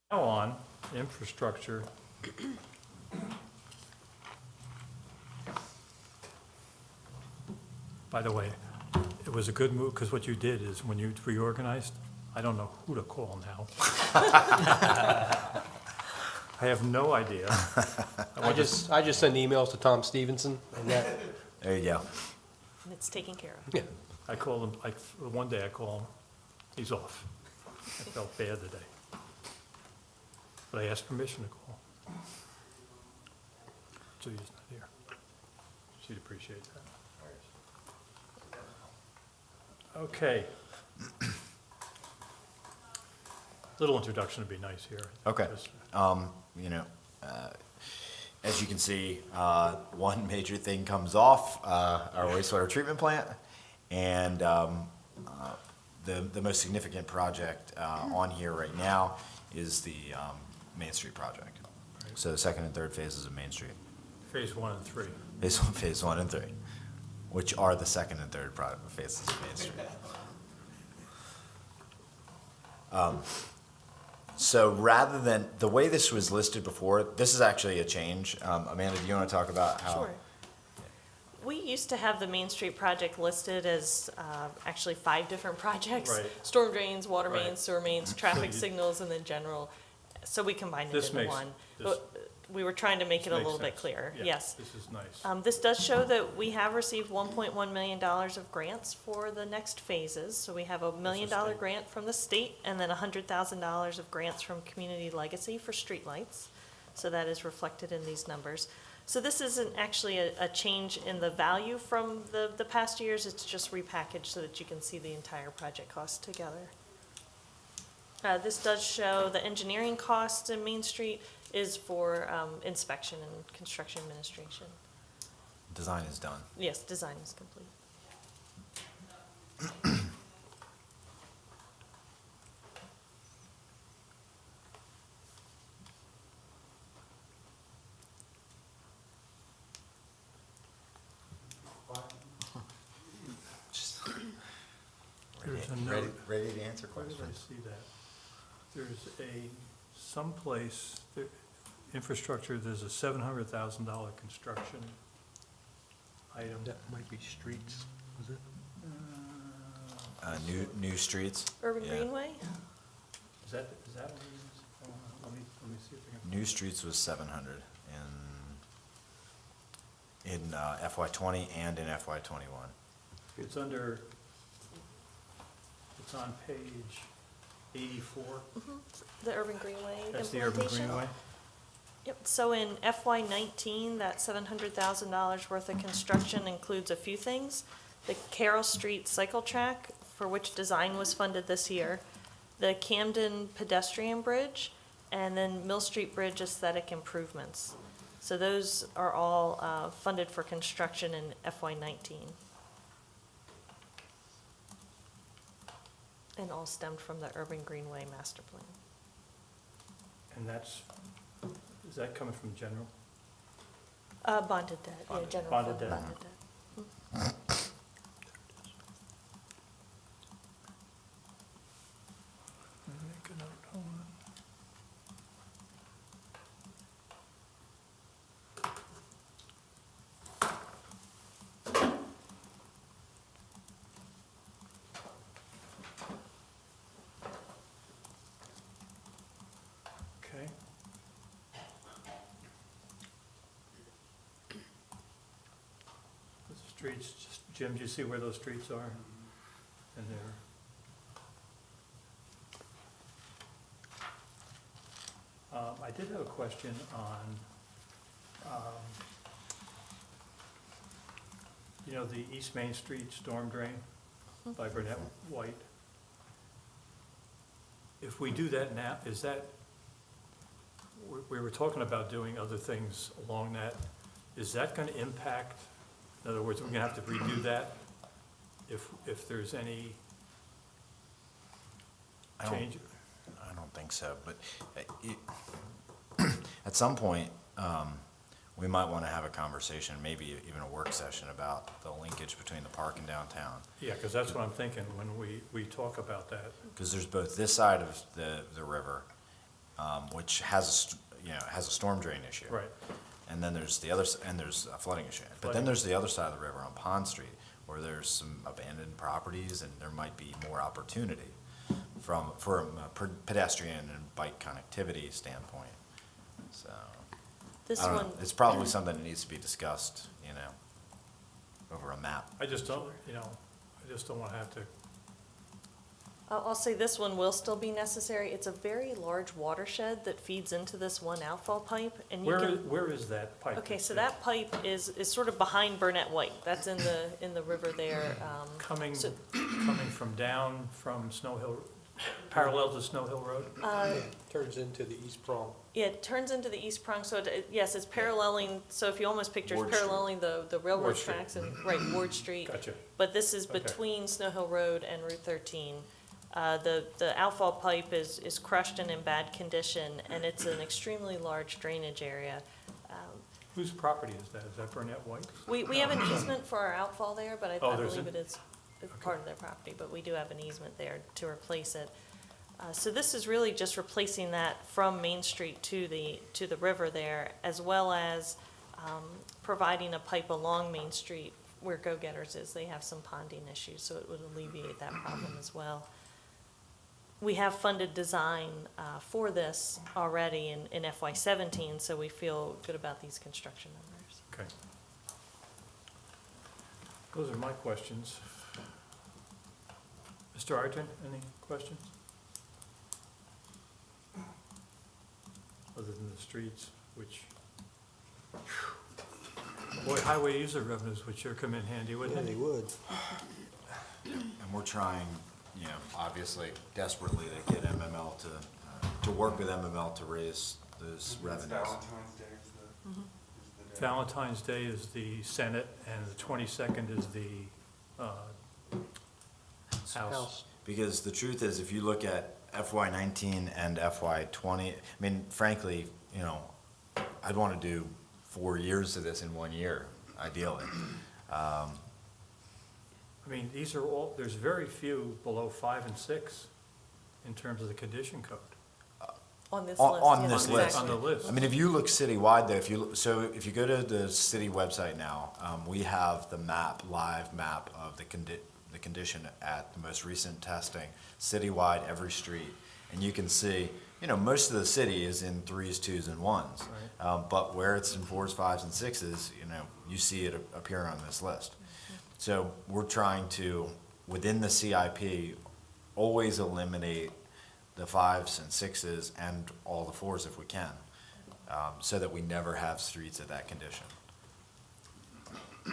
Now on, infrastructure. By the way, it was a good move, because what you did is when you reorganized, I don't know who to call now. I have no idea. I just send emails to Tom Stevenson, and that, There you go. And it's taken care of. yeah. I called him, one day I call him, he's off. I felt bad today. But I asked permission to call. So he's not here. She'd appreciate that. Okay. Little introduction would be nice here. Okay. Just- You know, as you can see, one major thing comes off, our wastewater treatment plant. And the most significant project on here right now is the Main Street project. So the second and third phases of Main Street. Phase 1 and 3. Phase one and three, which are the second and third phases of Main Street. So rather than, the way this was listed before, this is actually a change. Amanda, do you want to talk about how? Sure. We used to have the Main Street project listed as actually 5 different projects. Right. Storm drains, water Right. mains, sewer mains, traffic you- signals, and then general. So we combined it This into makes- one. this- But we were trying to make it a Makes little bit sense. clearer, Yeah, yes. This is nice. This does show that we have received $1.1 million of grants for the next phases. So we have a $1 million state. grant from the state and then $100,000 of grants from Community Legacy for streetlights. So that is reflected in these numbers. So this isn't actually a change in the value from the past years. It's just repackaged so that you can see the entire project cost together. This does show the engineering cost in Main Street is for inspection and construction administration. Design is done. Yes, design is complete. There's a Ready, note. ready to answer Where did I questions. see that? There's someplace, infrastructure, there's a $700,000 construction item. That might be streets, is it? New streets. Urban Yeah. Greenway? Is that what it is? Let me see if I can. New streets was 700 in FY '20 and in FY '21. It's on page 84. The Urban Greenway That's the Urban implementation? Greenway. Yep, so in FY '19, that $700,000 worth of construction includes a few things. The Carroll Street cycle track, for which design was funded this year, the Camden pedestrian bridge, and then Mill Street Bridge aesthetic improvements. So those are all funded for construction in FY '19. And all stemmed from the Urban Greenway master plan. And is that coming from general? Bonded debt, yeah, Bonded- general bonded fund debt. bonded debt. Make a note, hold on. Okay. The streets, Jim, do you see where those streets are? And there. I did have a question on, the East Main Street storm drain by Burnett White. If we do that now, is that, we were talking about doing other things along that. Is that going to impact, in other words, we're going to have to redo that if there's any change? I don't think so, but at some point, we might want to have a conversation, maybe even a work session about the linkage between the park and downtown. Yeah, because that's what I'm thinking when we talk about that. Because there's both this side of the river which has has a storm drain issue. Right. And then there's and there's a flooding issue. But then Flooding. there's the other side of the river on Pond Street, where there's some abandoned properties, and there might be more opportunity from a pedestrian and bike connectivity standpoint. So, This I don't one, know, it's probably something that needs to be discussed, over a map. I just don't, I just don't want to have to, I'll say this one will still be necessary. It's a very large watershed that feeds into this one outfall pipe, and you can. where is that pipe? Okay, so that pipe is sort of behind Burnett White. That's in the river there. Coming so- from down from Snow Hill, parallel to Snow Hill Road? Turns into the east prong. Yeah, it turns into the east prong, so yes, it's paralleling, so if you almost picture it's Ward Street. paralleling the railroad Ward Street. tracks and, right, Ward Street. Gotcha. But this is Okay. between Snow Hill Road and Route 13. The outfall pipe is crushed and in bad condition, and it's an extremely large drainage area. Whose property is that? Is that Burnett White? We have an easement for our outfall there, but Oh, I there's believe an- it is part of their property, but we do have an easement there to replace it. So this is really just replacing that from Main Street to the river there, as well as providing a pipe along Main Street where Go Getters is. They have some ponding issues, so it would alleviate that problem as well. We have funded design for this already in FY17, so we feel good about these construction numbers. Okay. Those are my questions. Mr. Arton, any questions? Other than the streets, which, boy, highway user revenues would sure come in handy, wouldn't They it? would. And we're trying, obviously desperately to get MML to work with MML to raise those revenues. Valentine's Day is the day. Valentine's Day is the Senate, and the 22nd is the House. Because the truth is, if you look at FY19 and FY20, I mean, frankly, I'd want to do 4 years of this in 1 year, ideally. I mean, these are all, there's very few below 5 and 6 in terms of the condition code. On this On- list. on yes, this On list. exactly. the list. I mean, if you look citywide, though, if you go to the city website now, we have the live map of the condition at the most recent testing, citywide, every street. And you can see, most of the city is in 3s, 2s, and 1s. But where it's in 4s, 5s, and 6s, you see it appear on this list. So we're trying to, within the CIP, always eliminate the 5s and 6s and all the 4s if we can, so that we never have streets of that condition.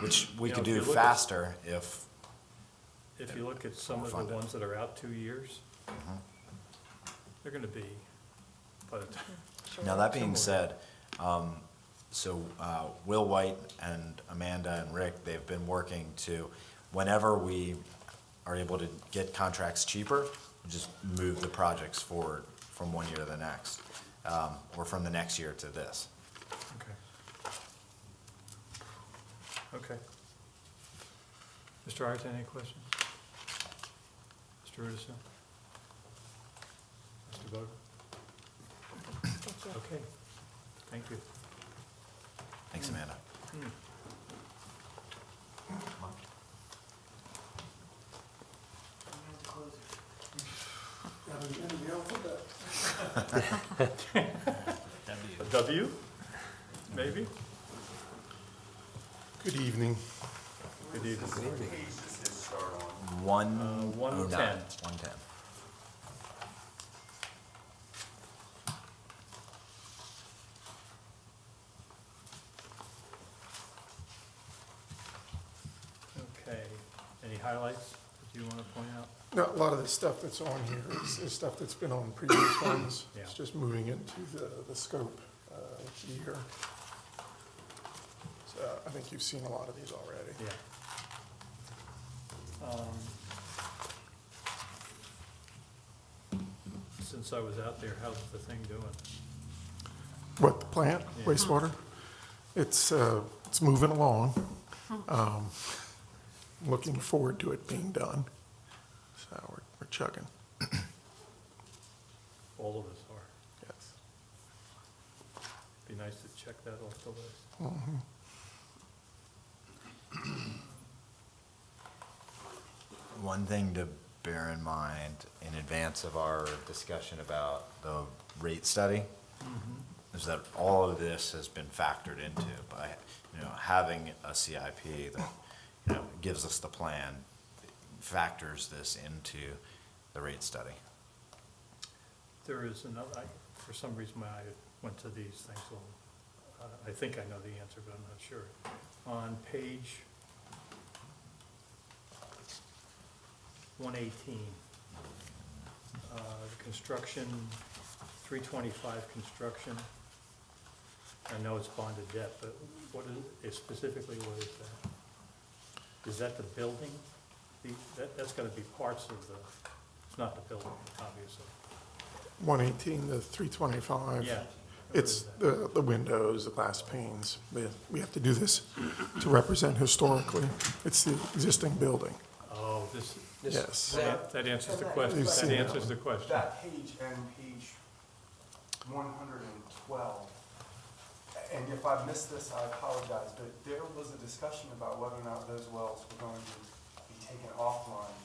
Which we You could know, if do you look at- faster if, If you look at some More of the funded. ones that are out 2 years, they're gonna be, but, Sure. now that being Similar. said, Will White and Amanda and Rick, they've been working to, whenever we are able to get contracts cheaper, just move the projects forward from 1 year to the next, or from the next year to this. okay. Okay. Mr. Arton, any questions? Mr. Rudisil? Mr. Vogel? Thank you. Okay, thank you. Thanks, Amanda. A W, maybe? Good evening. Good evening. What page does this start on? 109. 110. 110. Okay, any highlights that you want to point out? No, a lot of the stuff that's on here is stuff that's been on previous ones. Yeah. It's just moving into the scope here. So I think you've seen a lot of these already. Yeah. Since I was out there, how's the thing doing? What, the plant, Yeah. wastewater? It's moving along. Looking forward to it being done. So we're chugging, All of us are. yes. check that off the list. One thing to bear in mind in advance of our discussion about the rate study is that all of this has been factored into by, having a CIP that, gives us the plan, factors this into the rate study. There is another, for some reason, when I went to these things, so, I think I know the answer, but I'm not sure. On page 118, construction, 325 construction. I know it's bonded debt, but what is, specifically what is that? Is that the building? That's gotta be parts of the, it's not the building, obviously. 118 to 325. Yeah. It's the windows, the glass panes. We have to do this to represent historically. It's the existing building. Oh, this, Yes. that answers the question. You've seen That that answers the question. That page and page 112, and if I missed this, I apologize, but there was a discussion about whether or not those wells were going to be taken offline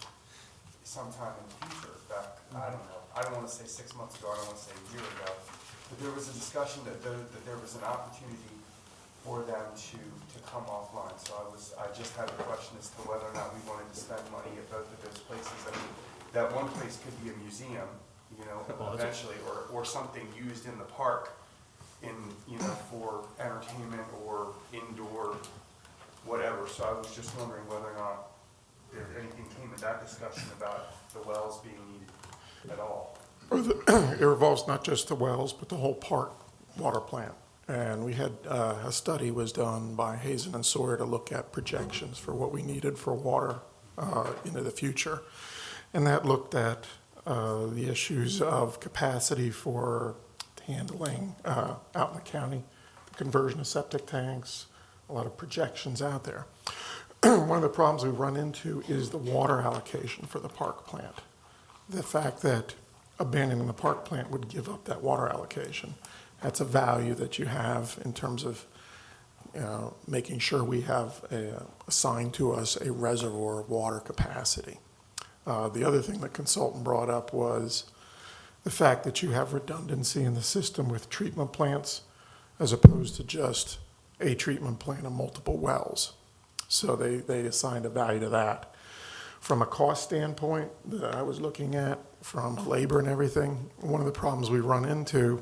sometime in the future, back, I don't know, I don't want to say 6 months ago, I don't want to say a year ago, but there was a discussion that there was an opportunity for them to come offline. So I just had a question as to whether or not we wanted to spend money at both of those places. I mean, that one place could be a museum, Well, eventually, or something used in the park for entertainment or indoor, whatever. So I was just wondering whether or not there anything came in that discussion about the wells being needed at all. It revolves not just the wells, but the whole park water plant. And we had, a study was done by Hazen and Sawyer to look at projections for what we needed for water into the future. And that looked at the issues of capacity for handling out in the county, conversion of septic tanks, a lot of projections out there. One of the problems we run into is the water allocation for the park plant. The fact that abandoning the park plant would give up that water allocation. That's a value that you have in terms of making sure we have assigned to us a reservoir of water capacity. The other thing the consultant brought up was the fact that you have redundancy in the system with treatment plants as opposed to just a treatment plant and multiple wells. So they assigned a value to that. From a cost standpoint that I was looking at, from labor and everything, one of the problems we run into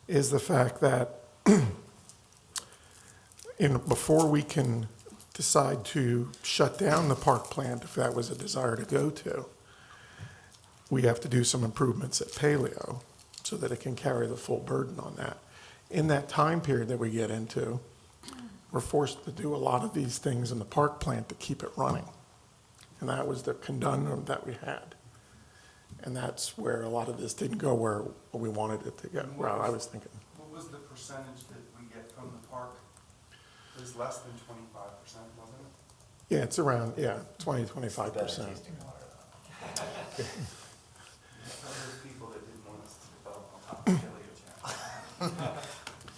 is the fact that before we can decide to shut down the park plant, if that was a desire to go to, we have to do some improvements at Paleo so that it can carry the full burden on that. In that time period that we get into, we're forced to do a lot of these things in the park plant to keep it running. And that was the conundrum that we had. And that's where a lot of this didn't go where we wanted it to go. Well, I was thinking, What was the percentage that we get from the park? It was less than 25%, wasn't it? yeah, it's around, 20-25%. Some of those people that didn't want us to develop on top of Paleo Channel.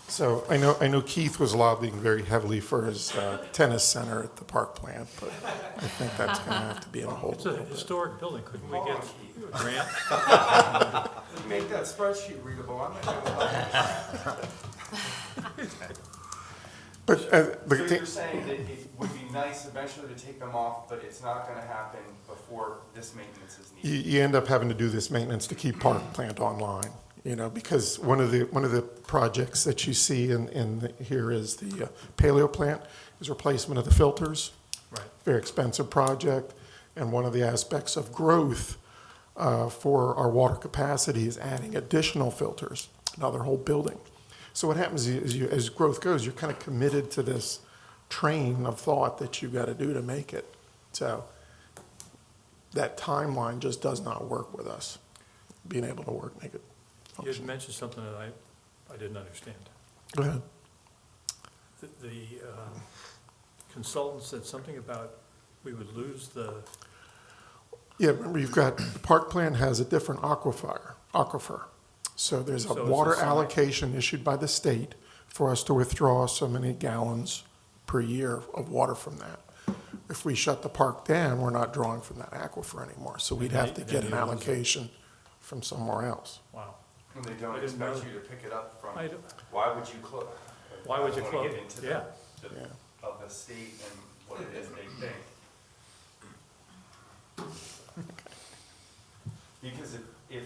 So I know Keith was lobbying very heavily for his tennis center at the park plant, but I think that's going to have to be on hold It's a a little bit. historic building. Couldn't we get a grant? Make that spreadsheet readable, I'm not doing But So you're saying that it would be nice eventually to take them off, but it's not gonna happen before this maintenance is needed? you end up having to do this maintenance to keep park plant online, because one of the projects that you see here is the Paleo plant is replacement of the filters. Right. Very expensive project, and one of the aspects of growth for our water capacity is adding additional filters, another whole building. So what happens is as growth goes, you're kind of committed to this train of thought that you've got to do to make it. So that timeline just does not work with us, being able to make it You had function. mentioned something that I didn't understand. Go ahead. The consultant said something about we would lose the, Yeah, remember you've got, the park plan has a different aquifer. So there's a So it's water assigned. allocation issued by the state for us to withdraw so many gallons per year of water from that. If we shut the park down, we're not drawing from that aquifer anymore, so we'd have to get an allocation from somewhere else. Wow. And they don't I didn't expect know. you to pick it up from, I don't- why would you close? Why would you Get close? into Yeah. Yeah. of the state and what it is they think. Because if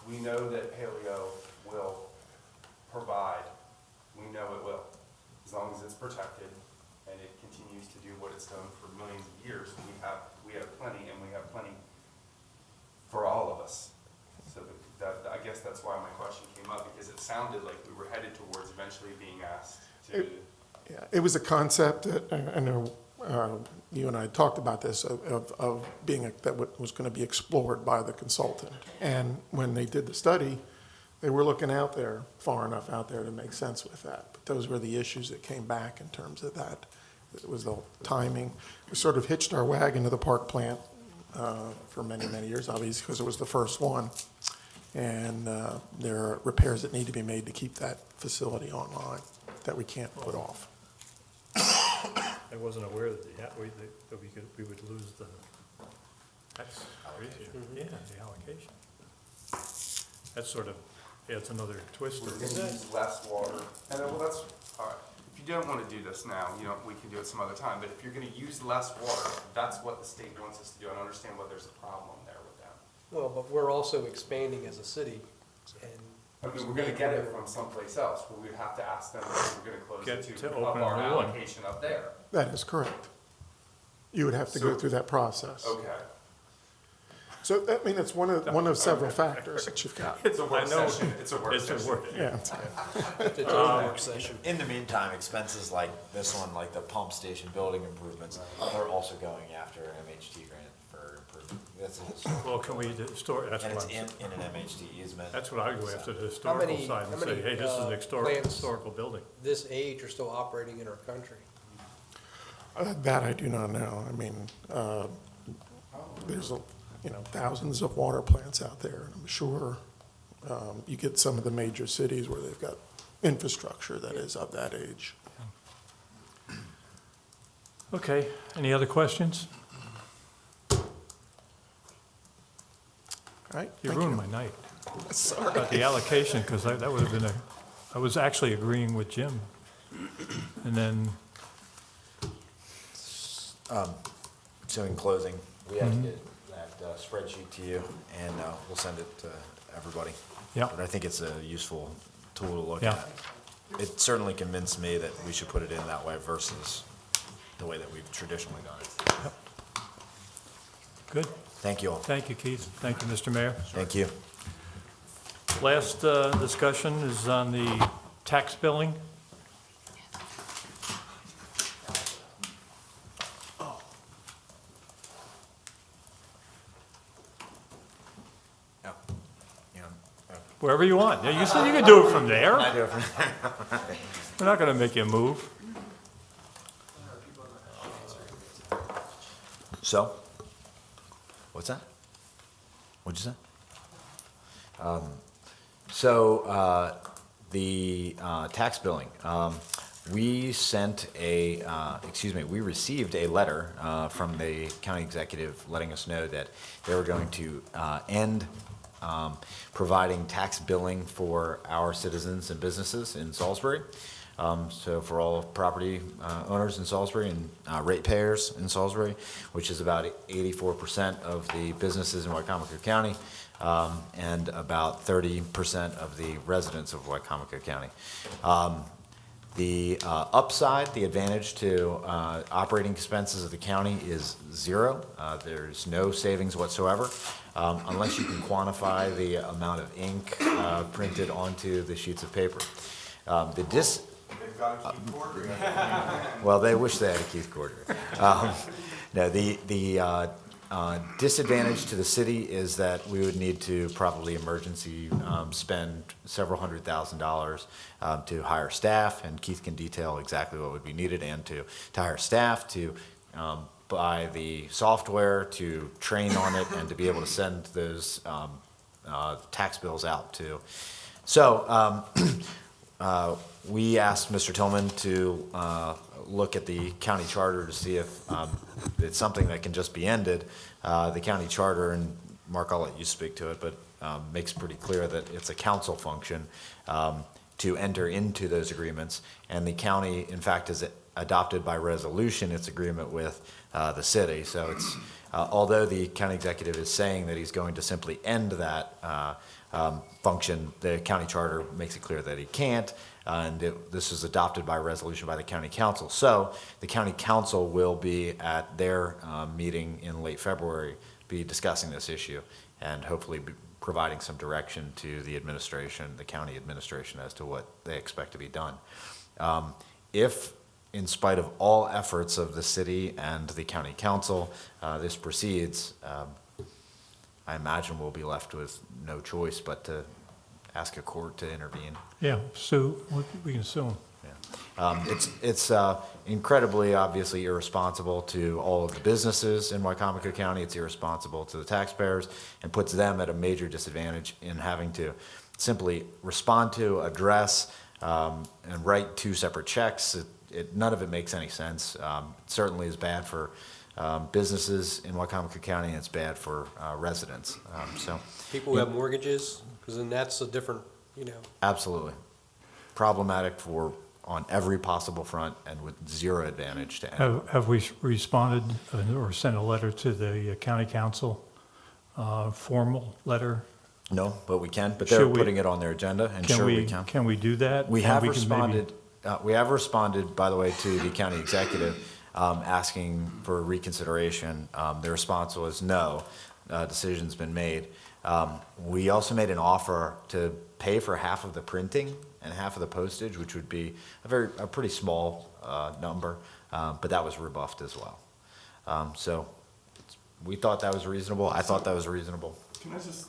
we know that paleo will provide, we know it will, as long as it's protected and it continues to do what it's done for millions of years, we have plenty, and we have plenty for all of us. So I guess that's why my question came up, because it sounded like we were headed towards eventually being asked to. Yeah, it was a concept that, I know, you and I talked about this, of being, that was gonna be explored by the consultant. And when they did the study, they were looking out there, far enough out there to make sense with that. But those were the issues that came back in terms of that. It was the timing. We sort of hitched our wagon to the park plant for many, many years, obviously, because it was the first one. And there are repairs that need to be made to keep that facility online that we can't put off. I wasn't aware that we would lose the, that's crazy. Yeah, the allocation. That's sort of, adds another twist We're to gonna it. use less water, and well, that's, all right. If you don't wanna do this now, we can do it some other time, but if you're gonna use less water, that's what the state wants us to do, and understand why there's a problem there with them. Well, but we're also expanding as a city, and I mean, we're gonna get it from someplace else, but we'd have to ask them if we're gonna close Get it to to up open a our new one. allocation up there. That is correct. You would have to go So- through that process. Okay. So, I mean, it's one of several factors that you've got. It's a work I know. session, it's a work It's session. a work, Yeah. it's its own work session. In the meantime, expenses like this one, like the pump station building improvements, they're also going after an MHT grant for improvement. That's it. well, can we store, that's And what it's I'm, in an MHT easement. that's what I go after, the How historical many- side and how say, many, hey, this is an plants- historical building. This age are still operating in our country. That I do not know. I mean, there's, thousands of water plants out there, and I'm sure you get some of the major cities where they've got infrastructure that is of that age. Okay, any other questions? All right? You Thank ruined my night Sorry. about the allocation, because that would have been I was actually agreeing with Jim. And then, So in closing, we have to get that spreadsheet to you, and we'll send it to everybody. Yeah. But I think it's a useful tool to look Yeah. at. It certainly convinced me that we should put it in that way versus the way that we've traditionally done it. good, Thank you all. thank you, Keith, thank you, Mr. Mayor. Thank you. Last discussion is on the tax billing. Yeah. Yeah. Wherever you want. Yeah, you said you could do it from there. I do it from We're not gonna make you move. So, what's that? What'd you say? The tax billing, we we received a letter from the county executive letting us know that they were going to end providing tax billing for our citizens and businesses in Salisbury. So for all property owners in Salisbury and ratepayers in Salisbury, which is about 84% of the businesses in Wycomico County, and about 30% of the residents of Wycomico County. The upside, the advantage to operating expenses of the county is zero. There's no savings whatsoever, unless you can quantify the amount of ink printed onto the sheets of paper. They've got to keep ordering. Well, they wish they had a Keith Corder. No, the disadvantage to the city is that we would need to probably emergency spend several $100,000 to hire staff, and Keith can detail exactly what would be needed, and to hire staff to buy the software, to train on it, and to be able to send those tax bills out to. So we asked Mr. Tillman to look at the county charter to see if it's something that can just be ended. The county charter, and Mark, I'll let you speak to it, but makes pretty clear that it's a council function to enter into those agreements. And the county, in fact, has adopted by resolution its agreement with the city. So it's, although the county executive is saying that he's going to simply end that function, the county charter makes it clear that he can't, and this is adopted by resolution by the county council. So the county council will be at their meeting in late February, be discussing this issue, and hopefully be providing some direction to the administration, the county administration, as to what they expect to be done. If, in spite of all efforts of the city and the county council, this proceeds, I imagine we'll be left with no choice but to ask a court to intervene. Yeah, sue, we can sue them. It's incredibly, obviously irresponsible to all of the businesses in Wycomico County. It's irresponsible to the taxpayers and puts them at a major disadvantage in having to simply respond to, address, and write two separate checks. None of it makes any sense. It certainly is bad for businesses in Wycomico County, and it's bad for residents. People who have mortgages, because then that's a different, Absolutely. Problematic on every possible front and with zero advantage to anyone. Have we responded or sent a letter to the county council, formal letter? No, but we can, but they're Should we- putting it on their agenda, and sure we can. Can we do that? We And have can maybe- responded, by the way, to the county executive, asking for reconsideration. The response was no, decision's been made. We also made an offer to pay for half of the printing and half of the postage, which would be a pretty small number, but that was rebuffed as well. So we thought that was reasonable. I thought that was reasonable. Can I just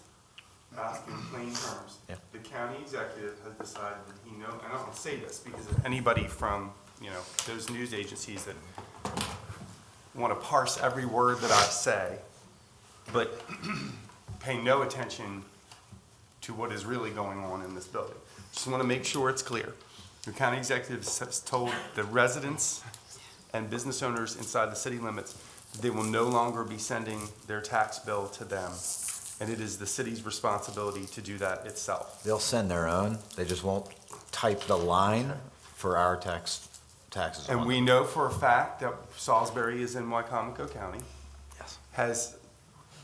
ask in plain terms? Yeah. The county executive has decided that he knows, and I don't want to say this because if anybody from, those news agencies that want to parse every word that I say, but pay no attention to what is really going on in this building. Just want to make sure it's clear. The county executive has told the residents and business owners inside the city limits that they will no longer be sending their tax bill to them. And it is the city's responsibility to do that itself. They'll send their own. They just won't type the line for our taxes on And we them. know for a fact that Salisbury is in Wycomico County. Yes. Has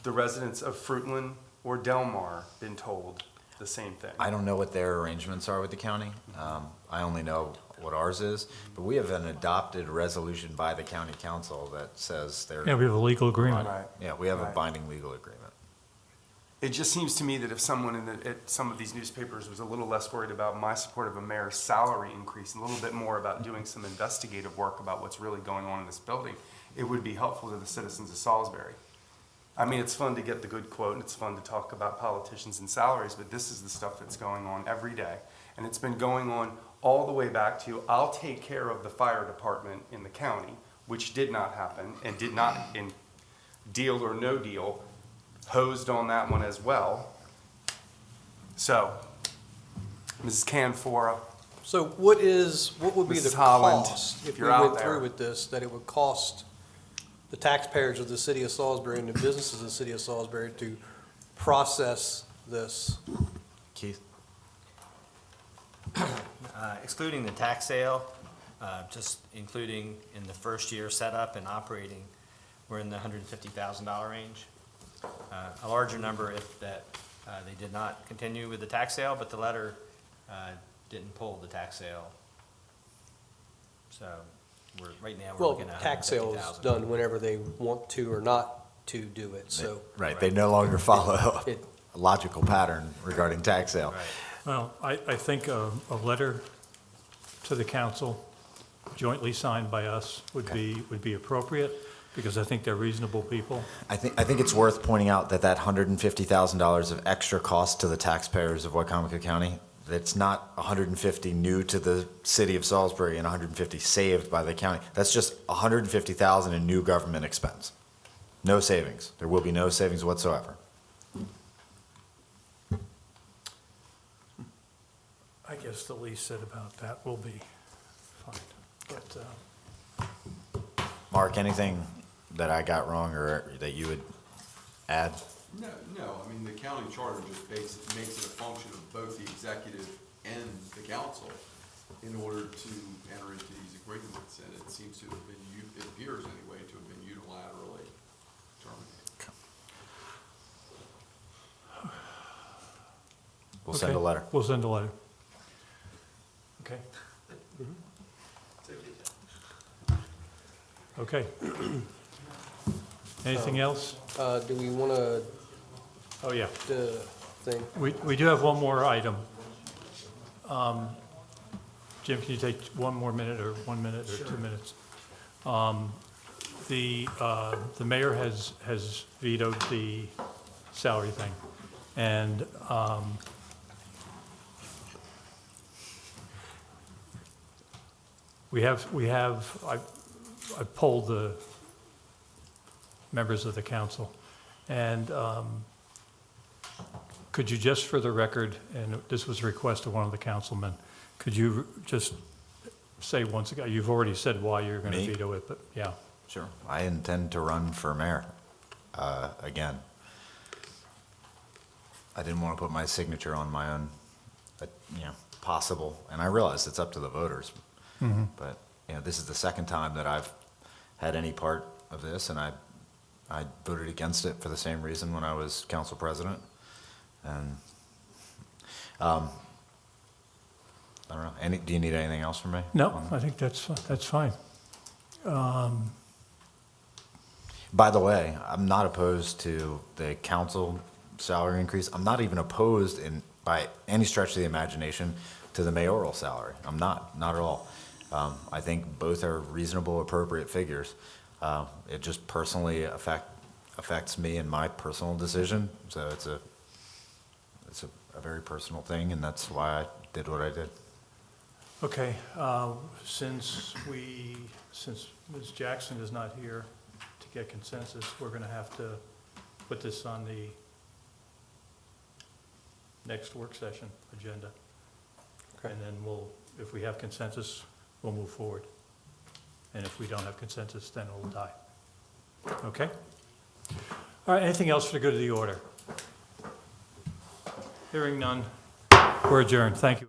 the residents of Fruitland or Delmar been told the same thing? I don't know what their arrangements are with the county. I only know what ours is, but we have an adopted resolution by the county council that says they're. Yeah, we have a legal agreement. Right. Yeah, we have a Right. binding legal agreement. It just seems to me that if someone at some of these newspapers was a little less worried about my support of a mayor's salary increase and a little bit more about doing some investigative work about what's really going on in this building, it would be helpful to the citizens of Salisbury. I mean, it's fun to get the good quote and it's fun to talk about politicians and salaries, but this is the stuff that's going on every day. And it's been going on all the way back to, I'll take care of the fire department in the county, which did not happen and did not, in deal or no deal, hosed on that one as well. So, Mrs. Canfora, So what would be the Mrs. Holland, cost if we you're out went there. through with this, that it would cost the taxpayers of the city of Salisbury and the businesses of the city of Salisbury to process this? Keith? Excluding the tax sale, just including in the first year setup and operating, we're in the $150,000 range. A larger number if they did not continue with the tax sale, but the letter didn't pull the tax sale. So right now, we're Well, looking at tax sale is $150,000. done whenever they want to or not to do it, so. Right, they no longer follow It- a logical pattern regarding tax sale. Right. Well, I think a letter to the council jointly signed by us would be appropriate, because I think they're reasonable people. I think it's worth pointing out that $150,000 of extra cost to the taxpayers of Wycomico County, that's not 150 new to the city of Salisbury and 150 saved by the county. That's just 150,000 in new government expense. No savings. There will be no savings whatsoever. guess the least said about that will be fine. But, Mark, anything that I got wrong or that you would add? No, I mean, the county charter just makes it a function of both the executive and the council in order to enter into these agreements, and it seems to have been, it appears anyway, to have been unilaterally terminated. We'll send a okay, letter. We'll send a letter. Okay. Okay. Anything else? Do we want to, Oh, yeah. the thing? We do have one more item. Jim, can you take one more minute or 1 minute or 2 minutes? The mayor has vetoed the salary thing. And I polled the members of the council. And could you just, for the record, and this was a request of one of the councilmen, could you just say once again, you've already said why you're going to Me? veto it, but yeah. Sure. I intend to run for mayor, again. I didn't want to put my signature on my own, possible, and I realize it's up to the voters. But, this is the second time that I've had any part of this, and I voted against it for the same reason when I was council president. And, I don't know, do you need anything else from me? No, I think that's fine. By the way, I'm not opposed to the council salary increase. I'm not even opposed by any stretch of the imagination to the mayoral salary. I'm not at all. I think both are reasonable, appropriate figures. It just personally affects me and my personal decision. So it's a very personal thing, and that's why I did what I did. Okay, since Ms. Jackson is not here to get consensus, we're going to have to put this on the next work session agenda. Okay. And then if we have consensus, we'll move forward. And if we don't have consensus, then it'll die. Okay? All right, anything else for the good of the order? Hearing none, we're adjourned. Thank you.